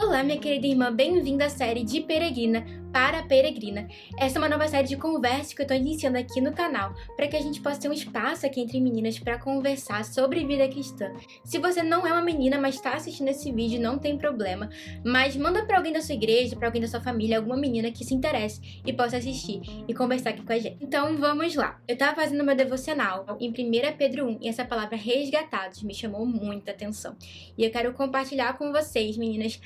Olá, minha querida irmã, bem-vinda à série de Peregrina para Peregrina. Essa é uma nova série de conversa que eu estou iniciando aqui no canal, para que a gente possa ter um espaço aqui entre meninas para conversar sobre vida cristã. Se você não é uma menina, mas está assistindo esse vídeo, não tem problema, mas manda para alguém da sua igreja, para alguém da sua família, alguma menina que se interesse e possa assistir e conversar aqui com a gente. Então vamos lá. Eu estava fazendo meu devocional em 1 Pedro 1 e essa palavra resgatados me chamou muita atenção. E eu quero compartilhar com vocês, meninas,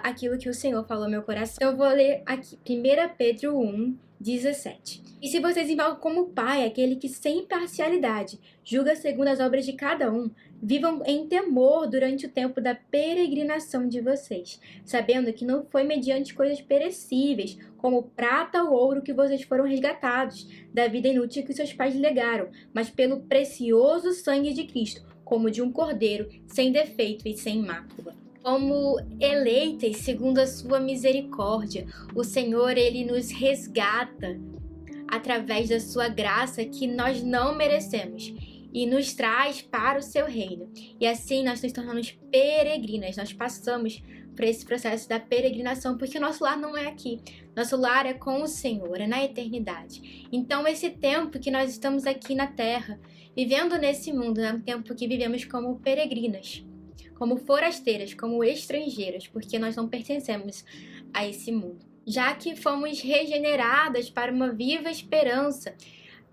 aquilo que o Senhor falou no meu coração. Então eu vou ler aqui, 1 Pedro 1, 17. E se vocês invocam como Pai aquele que sem parcialidade julga segundo as obras de cada um, vivam em temor durante o tempo da peregrinação de vocês, sabendo que não foi mediante coisas perecíveis, como prata ou ouro, que vocês foram resgatados da vida inútil que seus pais lhe legaram, mas pelo precioso sangue de Cristo, como de um cordeiro, sem defeito e sem mácula. Como eleitas segundo a sua misericórdia, o Senhor, Ele nos resgata através da sua graça que nós não merecemos e nos traz para o seu reino. E assim nós nos tornamos peregrinas, nós passamos por esse processo da peregrinação, porque o nosso lar não é aqui, nosso lar é com o Senhor, é na eternidade. Então esse tempo que nós estamos aqui na terra, vivendo nesse mundo, é um tempo que vivemos como peregrinas, como forasteiras, como estrangeiras, porque nós não pertencemos a esse mundo. Já que fomos regeneradas para uma viva esperança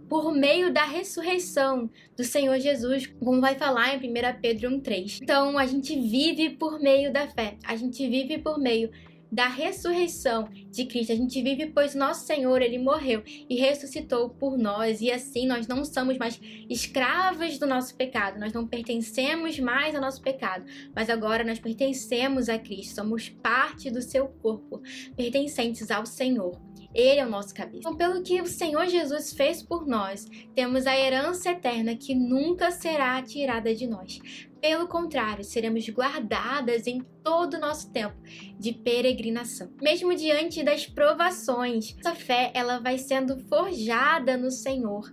por meio da ressurreição do Senhor Jesus, como vai falar em 1 Pedro 1,3. Então, a gente vive por meio da fé, a gente vive por meio da ressurreição de Cristo. A gente vive pois nosso Senhor, Ele morreu e ressuscitou por nós, e assim nós não somos mais escravos do nosso pecado, nós não pertencemos mais ao nosso pecado, mas agora nós pertencemos a Cristo, somos parte do seu corpo, pertencentes ao Senhor. Ele é o nosso cabeça. Então, pelo que o Senhor Jesus fez por nós, temos a herança eterna que nunca será tirada de nós. Pelo contrário, seremos guardadas em todo o nosso tempo de peregrinação. Mesmo diante das provações, nossa fé ela vai sendo forjada no Senhor.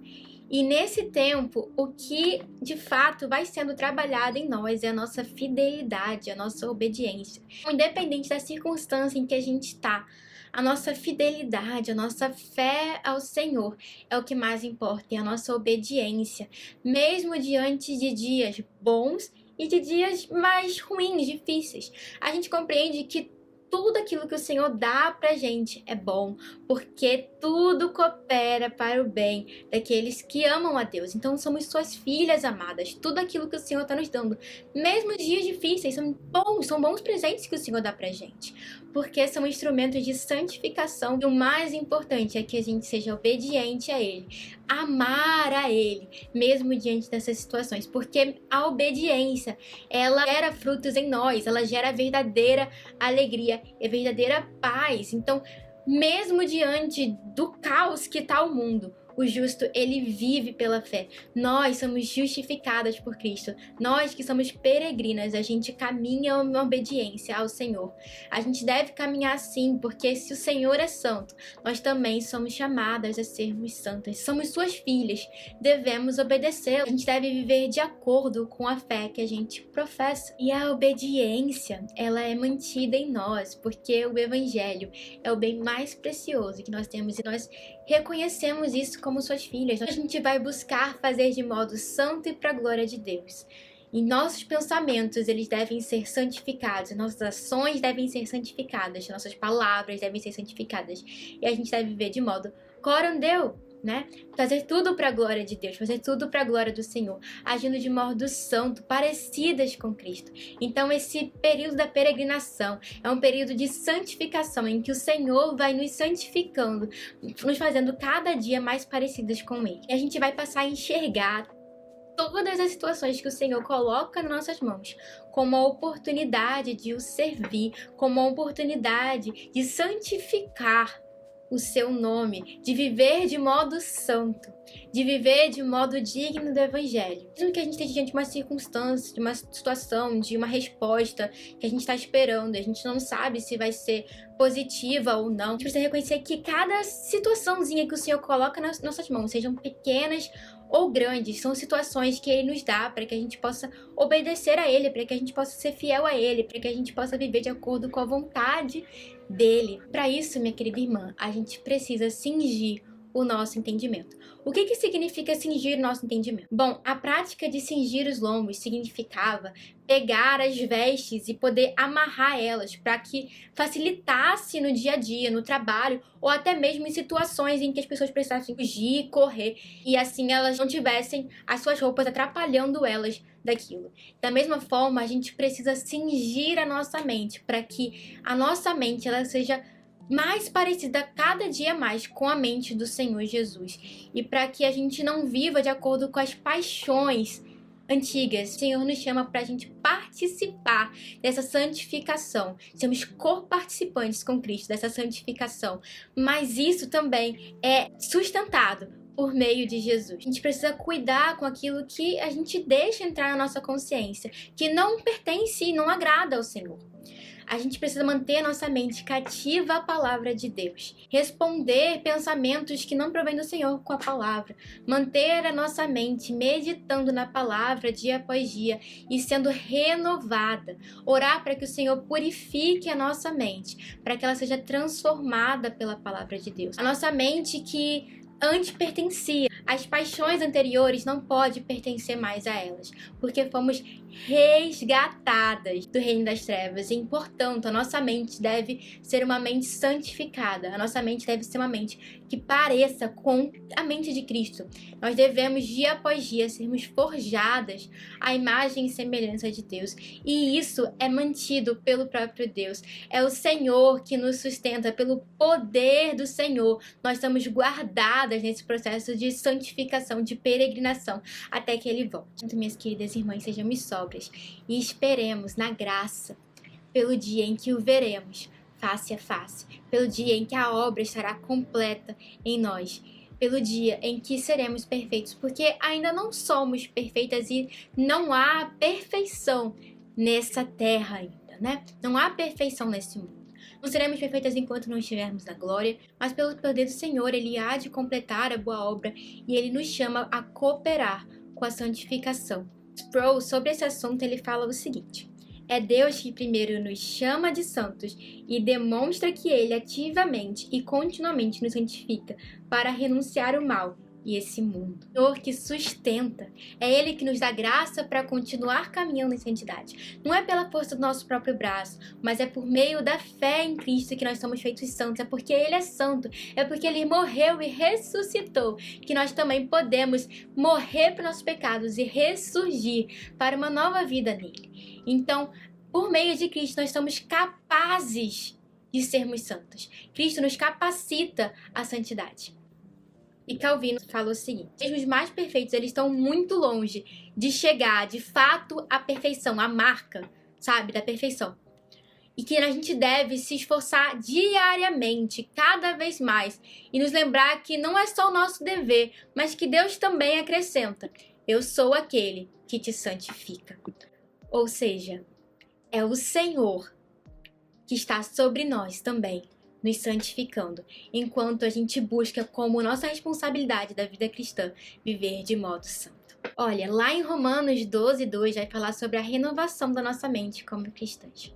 E nesse tempo, o que de fato vai sendo trabalhado em nós é a nossa fidelidade, a nossa obediência. Independente da circunstância em que a gente está, a nossa fidelidade, a nossa fé ao Senhor é o que mais importa, é a nossa obediência, mesmo diante de dias bons e de dias mais ruins, difíceis. A gente compreende que tudo aquilo que o Senhor dá pra gente é bom, porque tudo coopera para o bem daqueles que amam a Deus. Então somos suas filhas amadas, tudo aquilo que o Senhor está nos dando, mesmo os dias difíceis, são bons presentes que o Senhor dá pra gente, porque são instrumentos de santificação. E o mais importante é que a gente seja obediente a Ele, amar a Ele, mesmo diante dessas situações, porque a obediência, ela gera frutos em nós, ela gera verdadeira alegria e verdadeira paz. Então, mesmo diante do caos que está o mundo, o justo, ele vive pela fé. Nós somos justificadas por Cristo. Nós que somos peregrinas, a gente caminha em obediência ao Senhor. A gente deve caminhar assim, porque se o Senhor é santo, nós também somos chamadas a sermos santas. Somos suas filhas, devemos obedecer. A gente deve viver de acordo com a fé que a gente professa. E a obediência, ela é mantida em nós, porque o Evangelho é o bem mais precioso que nós temos e nós reconhecemos isso como suas filhas. A gente vai buscar fazer de modo santo e para a glória de Deus. E nossos pensamentos, eles devem ser santificados, nossas ações devem ser santificadas, nossas palavras devem ser santificadas. E a gente deve viver de modo corandeu, né? Fazer tudo para a glória de Deus, fazer tudo para a glória do Senhor, agindo de modo santo, parecidas com Cristo. Então esse período da peregrinação é um período de santificação, em que o Senhor vai nos santificando, nos fazendo cada dia mais parecidas com Ele. E a gente vai passar a enxergar todas as situações que o Senhor coloca nas nossas mãos como a oportunidade de o servir, como a oportunidade de santificar o seu nome, de viver de modo santo, de viver de modo digno do Evangelho. Mesmo que a gente esteja diante de uma circunstância, de uma situação, de uma resposta que a gente está esperando, a gente não sabe se vai ser positiva ou não, a gente precisa reconhecer que cada situaçãozinha que o Senhor coloca nas nossas mãos, sejam pequenas ou grandes, são situações que Ele nos dá para que a gente possa obedecer a Ele, para que a gente possa ser fiel a Ele, para que a gente possa viver de acordo com a vontade dEle. Para isso, minha querida irmã, a gente precisa cingir o nosso entendimento. O que significa cingir o nosso entendimento? Bom, a prática de cingir os lombos significava pegar as vestes e poder amarrar elas para que facilitasse no dia a dia, no trabalho, ou até mesmo em situações em que as pessoas precisassem fugir, correr, e assim elas não tivessem as suas roupas atrapalhando elas daquilo. Da mesma forma, a gente precisa cingir a nossa mente para que a nossa mente ela seja mais parecida cada dia mais com a mente do Senhor Jesus. E para que a gente não viva de acordo com as paixões antigas. O Senhor nos chama para a gente participar dessa santificação. Sermos co-participantes com Cristo dessa santificação. Mas isso também é sustentado por meio de Jesus. A gente precisa cuidar com aquilo que a gente deixa entrar na nossa consciência, que não pertence e não agrada ao Senhor. A gente precisa manter a nossa mente cativa à palavra de Deus. Responder pensamentos que não provêm do Senhor com a palavra. Manter a nossa mente meditando na palavra dia após dia e sendo renovada. Orar para que o Senhor purifique a nossa mente, para que ela seja transformada pela palavra de Deus. A nossa mente que antes pertencia às paixões anteriores não pode pertencer mais a elas, porque fomos resgatadas do reino das trevas e, portanto, a nossa mente deve ser uma mente santificada. A nossa mente deve ser uma mente que pareça com a mente de Cristo. Nós devemos, dia após dia, sermos forjadas à imagem e semelhança de Deus. E isso é mantido pelo próprio Deus. É o Senhor que nos sustenta, pelo poder do Senhor. Nós estamos guardadas nesse processo de santificação, de peregrinação, até que Ele volte. Então, minhas queridas irmãs, sejamos sóbrias e esperemos na graça pelo dia em que o veremos face a face, pelo dia em que a obra estará completa em nós, pelo dia em que seremos perfeitos, porque ainda não somos perfeitas e não há perfeição nessa terra ainda, né? Não há perfeição nesse mundo. Não seremos perfeitas enquanto não estivermos na glória, mas pelo poder do Senhor, Ele há de completar a boa obra e Ele nos chama a cooperar com a santificação. Sproul, sobre esse assunto, ele fala o seguinte: é Deus que primeiro nos chama de santos e demonstra que Ele ativamente e continuamente nos santifica para renunciar ao mal e esse mundo. O Senhor que sustenta, é Ele que nos dá graça para continuar caminhando em santidade. Não é pela força do nosso próprio braço, mas é por meio da fé em Cristo que nós somos feitos santos. É porque Ele é santo, é porque Ele morreu e ressuscitou, que nós também podemos morrer para os nossos pecados e ressurgir para uma nova vida nele. Então, por meio de Cristo, nós somos capazes de sermos santos. Cristo nos capacita à santidade. E Calvino falou o seguinte: mesmo os mais perfeitos, eles estão muito longe de chegar, de fato, à perfeição, à marca, sabe, da perfeição. E que a gente deve se esforçar diariamente, cada vez mais, e nos lembrar que não é só o nosso dever, mas que Deus também acrescenta: eu sou aquele que te santifica. Ou seja, é o Senhor que está sobre nós também, nos santificando, enquanto a gente busca como nossa responsabilidade da vida cristã viver de modo santo. Olha, lá em Romanos 12:2 vai falar sobre a renovação da nossa mente como cristãs.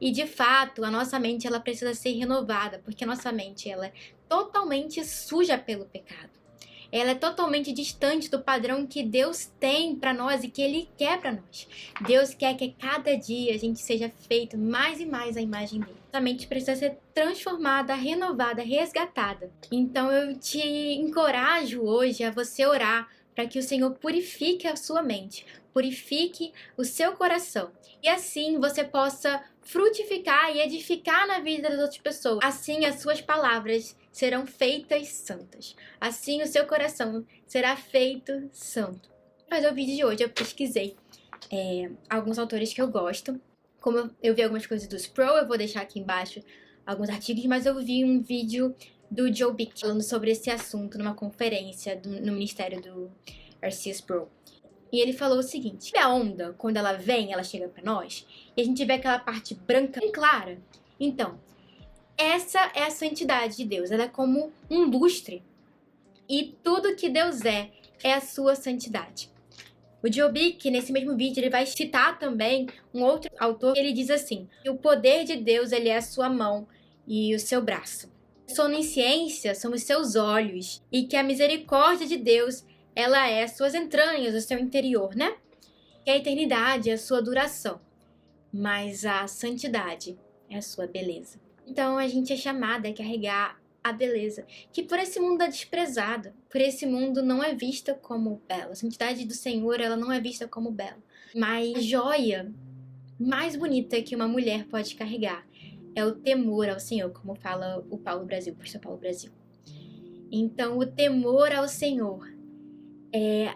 E de fato, a nossa mente ela precisa ser renovada, porque a nossa mente ela é totalmente suja pelo pecado. Ela é totalmente distante do padrão que Deus tem para nós e que Ele quer para nós. Deus quer que cada dia a gente seja feito mais e mais à imagem dele. A mente precisa ser transformada, renovada, resgatada. Então eu te encorajo hoje a você orar para que o Senhor purifique a sua mente, purifique o seu coração. E assim você possa frutificar e edificar na vida das outras pessoas. Assim as suas palavras serão feitas santas. Assim o seu coração será feito santo. Para fazer o vídeo de hoje eu pesquisei alguns autores que eu gosto. Como eu vi algumas coisas do Sproul, eu vou deixar aqui embaixo alguns artigos, mas eu vi um vídeo do Joe Bick falando sobre esse assunto numa conferência no ministério do R.C. Sproul. E ele falou o seguinte: a onda, quando ela vem, ela chega para nós, e a gente vê aquela parte branca bem clara. Então, essa é a santidade de Deus, ela é como um lustre. E tudo que Deus é é a sua santidade. O Jobic, nesse mesmo vídeo, ele vai citar também um outro autor, ele diz assim: o poder de Deus, ele é a sua mão e o seu braço. A onisciência são os seus olhos, e que a misericórdia de Deus, ela é as suas entranhas, o seu interior, né? Que a eternidade é a sua duração, mas a santidade é a sua beleza. Então a gente é chamada a carregar a beleza, que por esse mundo é desprezada, por esse mundo não é vista como bela. A santidade do Senhor, ela não é vista como bela. Mas a joia mais bonita que uma mulher pode carregar é o temor ao Senhor, como fala o Paulo Brasil, o pastor Paulo Brasil. Então, o temor ao Senhor é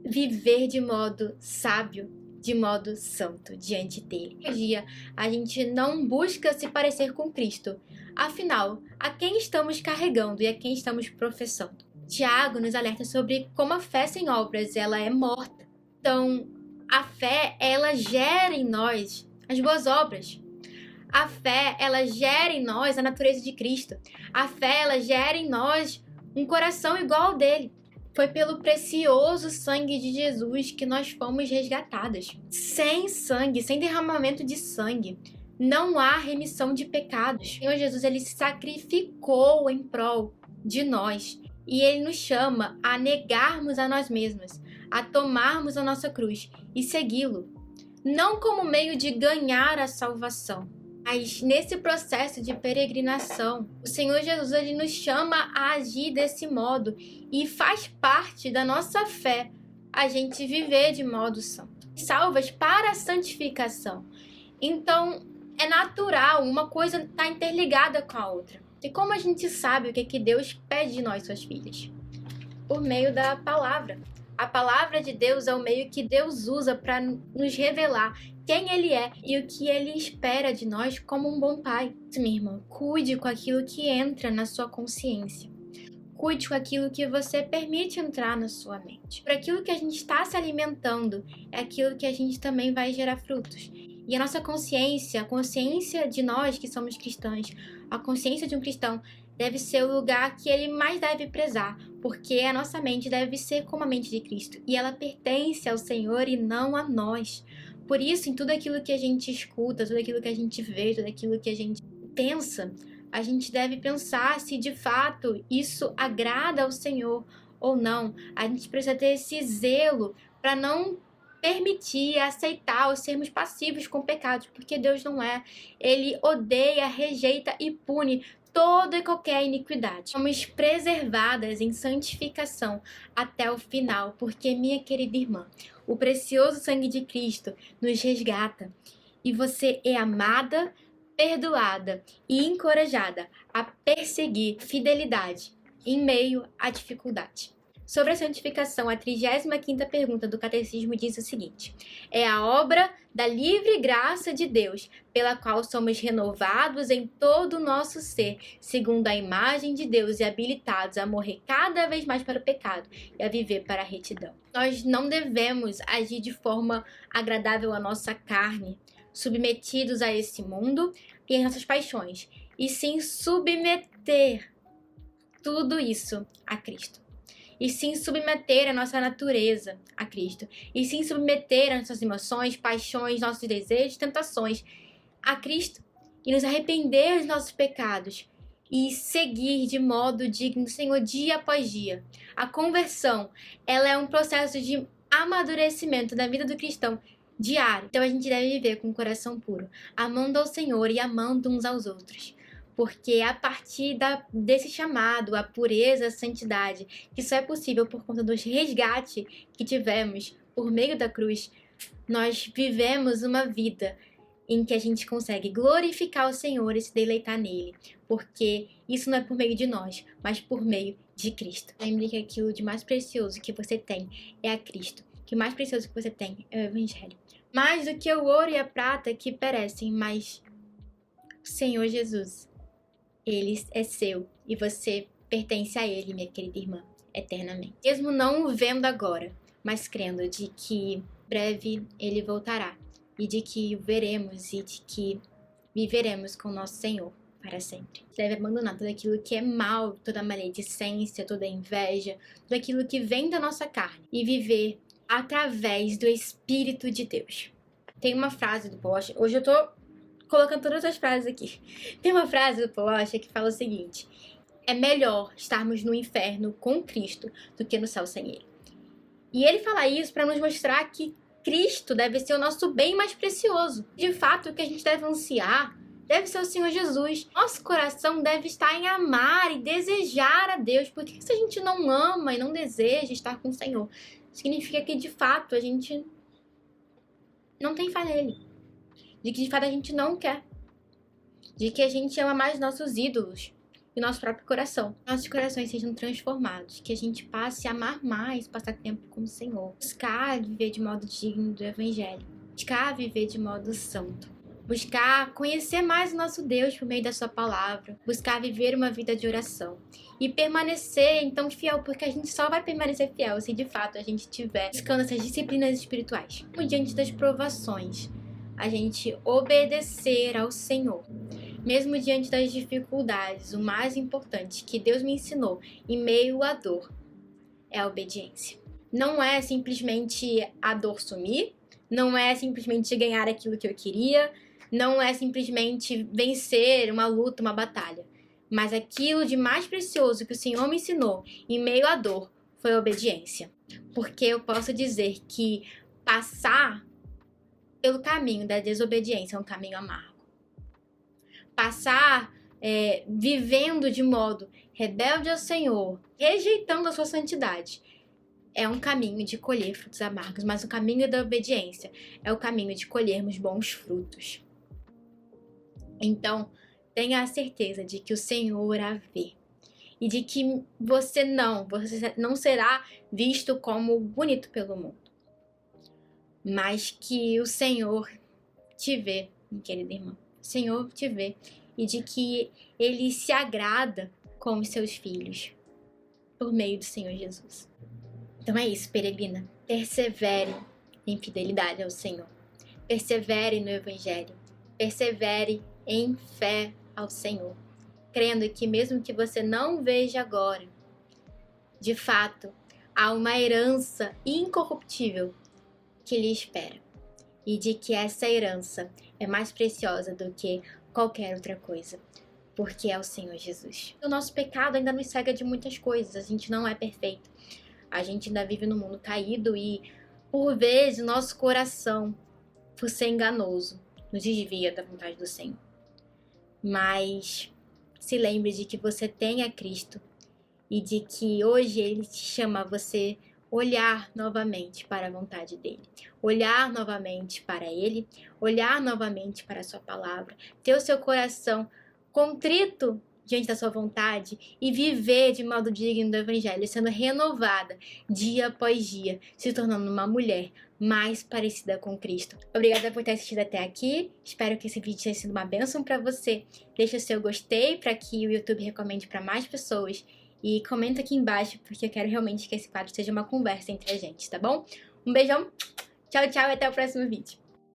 viver de modo sábio, de modo santo diante dele. Hoje em dia, a gente não busca se parecer com Cristo. Afinal, a quem estamos carregando e a quem estamos professando? Tiago nos alerta sobre como a fé sem obras, ela é morta. Então, a fé, ela gera em nós as boas obras. A fé, ela gera em nós a natureza de Cristo. A fé, ela gera em nós um coração igual ao dele. Foi pelo precioso sangue de Jesus que nós fomos resgatadas. Sem sangue, sem derramamento de sangue, não há remissão de pecados. O Senhor Jesus, ele se sacrificou em prol de nós. E ele nos chama a negarmos a nós mesmas, a tomarmos a nossa cruz e segui-lo. Não como meio de ganhar a salvação, mas nesse processo de peregrinação, o Senhor Jesus, ele nos chama a agir desse modo e faz parte da nossa fé a gente viver de modo santo. Salvas para a santificação. Então, é natural, uma coisa está interligada com a outra. E como a gente sabe o que Deus pede de nós, suas filhas? Por meio da palavra. A palavra de Deus é o meio que Deus usa para nos revelar quem Ele é e o que Ele espera de nós como um bom pai. Minha irmã, cuide com aquilo que entra na sua consciência. Cuide com aquilo que você permite entrar na sua mente. Por aquilo que a gente está se alimentando, é aquilo que a gente também vai gerar frutos. E a nossa consciência, a consciência de nós que somos cristãos, a consciência de um cristão deve ser o lugar que ele mais deve prezar, porque a nossa mente deve ser como a mente de Cristo, e ela pertence ao Senhor e não a nós. Por isso, em tudo aquilo que a gente escuta, tudo aquilo que a gente vê, tudo aquilo que a gente pensa, a gente deve pensar se de fato isso agrada ao Senhor ou não. A gente precisa ter esse zelo para não permitir, aceitar ou sermos passivos com pecados, porque Deus não é. Ele odeia, rejeita e pune toda e qualquer iniquidade. Somos preservadas em santificação até o final, porque, minha querida irmã, o precioso sangue de Cristo nos resgata e você é amada, perdoada e encorajada a perseguir fidelidade em meio à dificuldade. Sobre a santificação, a 35ª pergunta do Catecismo diz o seguinte: é a obra da livre graça de Deus, pela qual somos renovados em todo o nosso ser, segundo a imagem de Deus e habilitados a morrer cada vez mais para o pecado e a viver para a retidão. Nós não devemos agir de forma agradável à nossa carne, submetidos a esse mundo e às nossas paixões, e sim submeter tudo isso a Cristo. E sim submeter a nossa natureza a Cristo. E sim submeter as nossas emoções, paixões, nossos desejos, tentações a Cristo. E nos arrepender dos nossos pecados. E seguir de modo digno, Senhor, dia após dia. A conversão, ela é um processo de amadurecimento da vida do cristão diário. Então a gente deve viver com o coração puro, amando ao Senhor e amando uns aos outros. Porque é a partir desse chamado, a pureza, a santidade, que só é possível por conta do resgate que tivemos por meio da cruz, nós vivemos uma vida em que a gente consegue glorificar o Senhor e se deleitar nele. Porque isso não é por meio de nós, mas por meio de Cristo. Lembre que aquilo de mais precioso que você tem é a Cristo. O que mais precioso que você tem é o Evangelho. Mais do que o ouro e a prata que perecem, mas o Senhor Jesus, Ele é seu e você pertence a Ele, minha querida irmã, eternamente. Mesmo não o vendo agora, mas crendo de que breve Ele voltará e de que o veremos e de que viveremos com o nosso Senhor para sempre. Você deve abandonar tudo aquilo que é mal, toda maledicência, toda inveja, tudo aquilo que vem da nossa carne e viver através do Espírito de Deus. Tem uma frase do Paul Washer, hoje eu tô colocando todas as frases aqui. Tem uma frase do Paul Washer que fala o seguinte: é melhor estarmos no inferno com Cristo do que no céu sem Ele. E ele fala isso para nos mostrar que Cristo deve ser o nosso bem mais precioso. De fato, o que a gente deve ansiar deve ser o Senhor Jesus. Nosso coração deve estar em amar e desejar a Deus. Porque se a gente não ama e não deseja estar com o Senhor, significa que de fato a gente não tem fé nele. De que de fato a gente não quer. De que a gente ama mais nossos ídolos e nosso próprio coração. Nossos corações sejam transformados, que a gente passe a amar mais, passar tempo com o Senhor, buscar viver de modo digno do Evangelho, buscar viver de modo santo, buscar conhecer mais o nosso Deus por meio da sua palavra, buscar viver uma vida de oração e permanecer então fiel, porque a gente só vai permanecer fiel se de fato a gente estiver buscando essas disciplinas espirituais. Diante das provações, a gente obedecer ao Senhor. Mesmo diante das dificuldades, o mais importante que Deus me ensinou em meio à dor é a obediência. Não é simplesmente a dor sumir, não é simplesmente ganhar aquilo que eu queria, não é simplesmente vencer uma luta, uma batalha. Mas aquilo de mais precioso que o Senhor me ensinou em meio à dor foi a obediência. Porque eu posso dizer que passar pelo caminho da desobediência é um caminho amargo. Passar vivendo de modo rebelde ao Senhor, rejeitando a sua santidade, é um caminho de colher frutos amargos, mas o caminho da obediência é o caminho de colhermos bons frutos. Então, tenha a certeza de que o Senhor a vê e de que você não será visto como bonito pelo mundo, mas que o Senhor te vê, minha querida irmã. O Senhor te vê e de que Ele se agrada com os seus filhos por meio do Senhor Jesus. Então é isso, peregrina. Persevere em fidelidade ao Senhor. Persevere no Evangelho. Persevere em fé ao Senhor. Crendo que mesmo que você não veja agora, de fato, há uma herança incorruptível que lhe espera. E de que essa herança é mais preciosa do que qualquer outra coisa, porque é o Senhor Jesus. O nosso pecado ainda nos cega de muitas coisas, a gente não é perfeito. A gente ainda vive num mundo caído e, por vezes, o nosso coração, por ser enganoso, nos desvia da vontade do Senhor. Mas se lembre de que você tem a Cristo e de que hoje Ele te chama a você olhar novamente para a vontade dele, olhar novamente para ele, olhar novamente para a sua palavra, ter o seu coração contrito diante da sua vontade e viver de modo digno do Evangelho, sendo renovada dia após dia, se tornando uma mulher mais parecida com Cristo. Obrigada por ter assistido até aqui, espero que esse vídeo tenha sido uma bênção para você. Deixa o seu gostei para que o YouTube recomende para mais pessoas. E comenta aqui embaixo, porque eu quero realmente que esse quadro seja uma conversa entre a gente, tá bom? Um beijão, tchau, tchau e até o próximo vídeo.